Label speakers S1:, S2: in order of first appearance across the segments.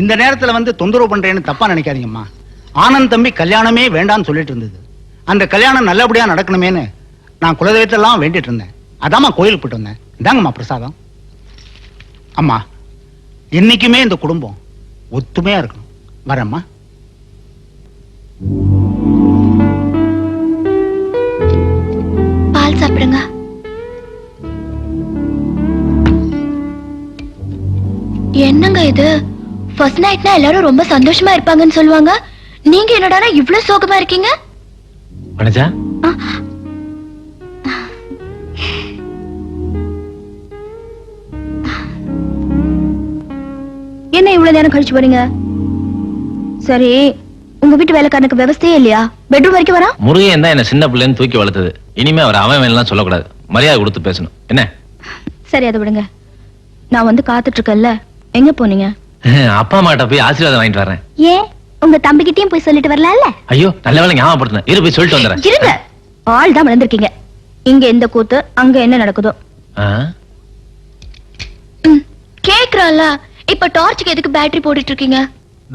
S1: இந்த நேரத்துல வந்து தொந்தரவு பண்றேன்னு தப்பா நினைக்காதீங்கம்மா. ஆனந்த் தம்பி கல்யாணமே வேண்டாம்னு சொல்லிட்டு இருந்தது. அந்த கல்யாணம் நல்லபடியா நடக்கணுமேனு நான் குலதெய்வத்தெல்லாம் வேண்டிட்டு இருந்தேன். அதாம்மா கோயிலுக்கு போயிட்டு வந்தேன். இதாங்கம்மா பிரசாதம். அம்மா, இன்னைக்குமே இந்த குடும்பம் ஒத்துமையா இருக்கணும். வரேம்மா.
S2: பால் சாப்பிடுங்க. என்னங்க இது? ஃபர்ஸ்ட் நைட்னா எல்லாரும் ரொம்ப சந்தோஷமா இருப்பாங்கன்னு சொல்லுவாங்க. நீங்க என்னடா இவ்ளோ சோகமா இருக்கீங்க?
S3: வனஜா,
S2: என்ன இவ்வளவு நேரம் கழிச்சு போறீங்க? சரி, உங்க வீட்டு வேலைக்காரனுக்கு விவசாயே இல்லையா? பெட்ரூம் வரைக்கும் வரா?
S3: முருகன் தான் என்ன சின்ன பிள்ளைன்னு தூக்கி வளர்த்தது. இனிமே அவர் அவன் எல்லாம் சொல்லக்கூடாது. மரியாதை கொடுத்து பேசணும். என்ன?
S2: சரி, அதை விடுங்க. நான் வந்து காத்துட்டு இருக்கேன்ல, எங்க போனீங்க?
S3: அப்பா அம்மாட்ட போய் ஆசீர்வாதம் வாங்கிட்டு வரேன்.
S2: ஏன் உங்க தம்பிக்கிட்டயும் போய் சொல்லிட்டு வரலாம்ல?
S3: ஐயோ, நல்ல வேலை ஞாபகப்படுத்தினேன். இரு, போய் சொல்லிட்டு வந்துடுறேன்.
S2: இருங்க, ஆள் தான் வளர்ந்துருக்கீங்க. இங்க எந்த கூத்து, அங்க என்ன நடக்குதோ. கேக்குறால, இப்ப டார்ச்சுக்கு எதுக்கு பேட்டரி போட்டுட்டு இருக்கீங்க?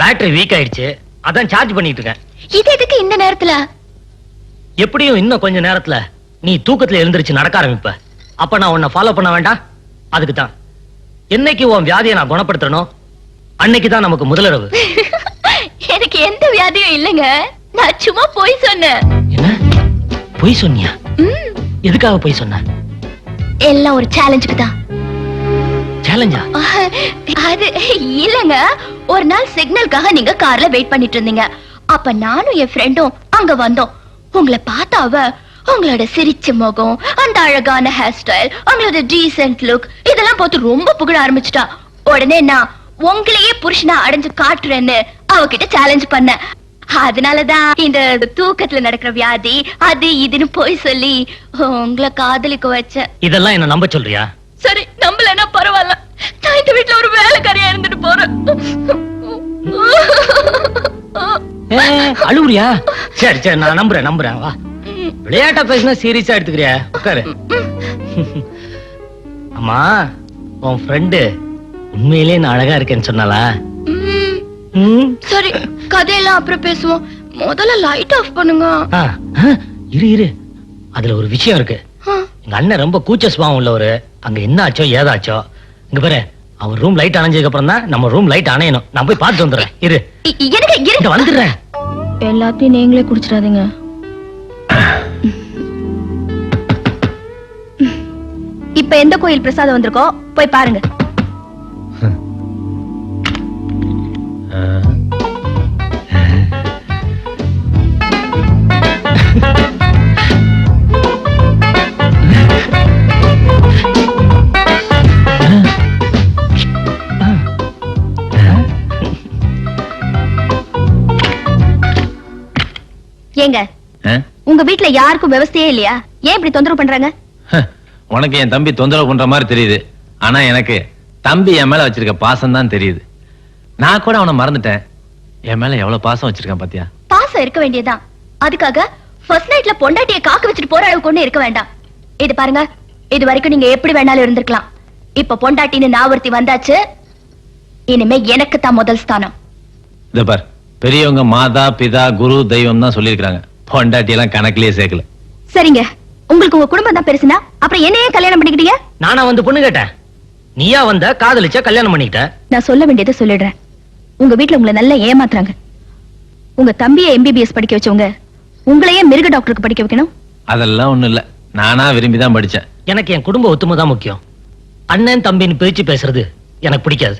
S4: பேட்டரி வீக் ஆயிடுச்சு, அதான் சார்ஜ் பண்ணிட்டு இருக்கேன்.
S2: இது எதுக்கு இந்த நேரத்துல?
S4: எப்படியும் இன்னும் கொஞ்ச நேரத்துல நீ தூக்கத்துல எழுந்திருச்சு நடக்க ஆரம்பிப்ப. அப்ப நான் உன்னை ஃபாலோ பண்ண வேண்டாம்? அதுக்கு தான் என்னைக்கு உன் வியாதியை நான் குணப்படுத்தணும் அன்னைக்கு தான் நமக்கு முதலிரவு.
S2: எனக்கு எந்த வியாதியும் இல்லைங்க. நான் சும்மா போய் சொன்னேன்.
S4: என்ன பொய் சொன்னியா? எதுக்காக பொய் சொன்ன?
S2: எல்லாம் ஒரு சேலஞ்சுக்கு தான்.
S4: சேலஞ்சா?
S2: அது இல்லங்க. ஒரு நாள் சிக்னலுக்காக நீங்க கார்ல வெயிட் பண்ணிட்டு இருந்தீங்க. அப்ப நானும் என் ஃப்ரெண்டும் அங்க வந்தோம். உங்களை பார்த்தாவ உங்களோட சிரிச்ச முகம், அந்த அழகான ஹேர் ஸ்டைல், உங்களோட டீசென்ட் லுக் இதெல்லாம் பார்த்து ரொம்ப புகழ ஆரம்பிச்சுட்டா. உடனே நான் உங்களையே புருஷனா அடைஞ்சு காட்டுறேன்னு அவகிட்ட சேலஞ்ச் பண்ண. அதனாலதான் இந்த தூக்கத்துல நடக்கிற வியாதி அது இதுன்னு போய் சொல்லி உங்களை காதலிக்க வச்சேன்.
S4: இதெல்லாம் என்ன நம்ப சொல்றியா?
S2: சரி, நம்பலன்னா பரவாயில்ல. நான் இந்த வீட்டுல ஒரு வேலைக்காரியா இருந்துட்டு போறேன்.
S4: அழுவுறியா? சரி சரி, நான் நம்புறேன். வா, விளையாட்டா பேசினா சீரியஸா எடுத்துக்கிறியா? உட்காரு. அம்மா, உன் ஃப்ரெண்டு உண்மையிலே நான் அழகா இருக்கேன்னு சொன்னாலா?
S2: சரி, கதையெல்லாம் அப்புறம் பேசுவோம். முதல்ல லைட் ஆஃப் பண்ணுங்க.
S4: இரு, அதுல ஒரு விஷயம் இருக்கு. எங்க அண்ணன் ரொம்ப கூச்ச சுபாவம் உள்ளவரு. அங்க என்ன ஆச்சோ ஏதாச்சோ. இங்க பாரு, அவர் ரூம் லைட் அணைஞ்சதுக்கு அப்புறம் தான் நம்ம ரூம் லைட் அணையணும். நான் போய் பார்த்து வந்துடுறேன். இரு, வந்துடுறேன்.
S2: எல்லாத்தையும் நீங்களே குடிச்சிடாதீங்க. இப்ப எந்த கோயில் பிரசாதம் வந்திருக்கோ போய் பாருங்க. ஏங்க, உங்க வீட்டுல யாருக்கும் விவசாயே இல்லையா? ஏன் இப்படி தொந்தரவு பண்றாங்க?
S3: உனக்கு என் தம்பி தொந்தரவு பண்ற மாதிரி தெரியுது. ஆனா எனக்கு தம்பி என் மேல வச்சிருக்க பாசம் தான் தெரியுது. நான் கூட அவனை மறந்துட்டேன். என் மேல எவ்வளவு பாசம் வச்சிருக்கான் பாத்தியா?
S2: பாசம் இருக்க வேண்டியதுதான். அதுக்காக ஃபர்ஸ்ட் நைட்ல பொண்டாட்டியை காக்க வச்சுட்டு போற அளவுக்கு ஒண்ணு இருக்க வேண்டாம். இது பாருங்க, இது வரைக்கும் நீங்க எப்படி வேணாலும் இருந்திருக்கலாம். இப்ப பொண்டாட்டின்னு நாவர்த்தி வந்தாச்சு. இனிமே எனக்கு தான் முதல் ஸ்தானம்.
S3: இத பார், பெரியவங்க மாதா பிதா குரு தெய்வம் தான் சொல்லியிருக்காங்க. பொண்டாட்டி எல்லாம் கணக்கிலேயே சேர்க்கல.
S2: சரிங்க, உங்களுக்கு உங்க குடும்பம் தான் பெருசுனா அப்புறம் என்னையே கல்யாணம் பண்ணிக்கிட்டீங்க?
S4: நானா வந்து பொண்ணு கேட்டேன்? நீயா வந்த காதலிச்ச கல்யாணம் பண்ணிக்கிட்ட?
S2: நான் சொல்ல வேண்டியதை சொல்லிடுறேன். உங்க வீட்டுல உங்களை நல்லா ஏமாத்துறாங்க. உங்க தம்பியை MBBS படிக்க வச்சவங்க உங்களையே மிருக டாக்டருக்கு படிக்க வைக்கணும்.
S3: அதெல்லாம் ஒண்ணும் இல்ல, நானா விரும்பிதான் படிச்சேன்.
S4: எனக்கு என் குடும்ப ஒத்துமை தான் முக்கியம். அண்ணன் தம்பின்னு பிரிச்சு பேசுறது எனக்கு பிடிக்காது.